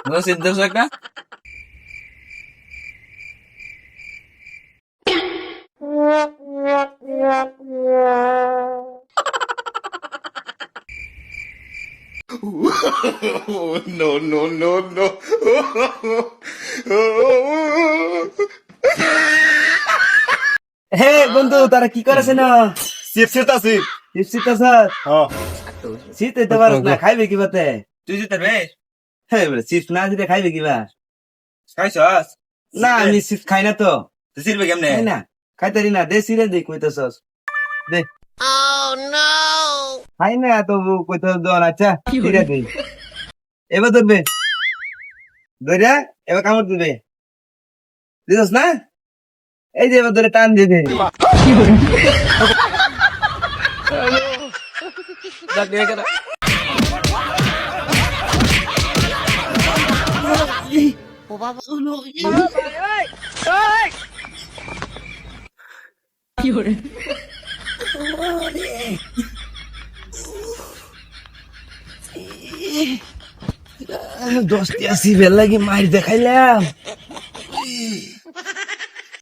রশিদ দোষ একটা No, no, no, no. হে বন্ধু তারা কি করেছে না চিপস ছিড়তাছি শীত স্যার হ্যাঁ শীত হইতে পারস না খাইবে কি বাতে তুই জিতে রে হে চিপস না দিলে খাইবে কি বা খাইছস না আমি চিপস খাই না তো তুই জিরবে কেমনে খাই না খাইতারি না দে সিরে দে কইতেছস দে খাই না তো কইতেছ দন আচ্ছা সিরে দে এবার ধরবে ধরে এবার কামড় দিবে দিছস না এই যে এবার ধরে টান দিয়ে দে দেখ রে কেন দশটি আসি বেল লাগি মার দেখাইলাম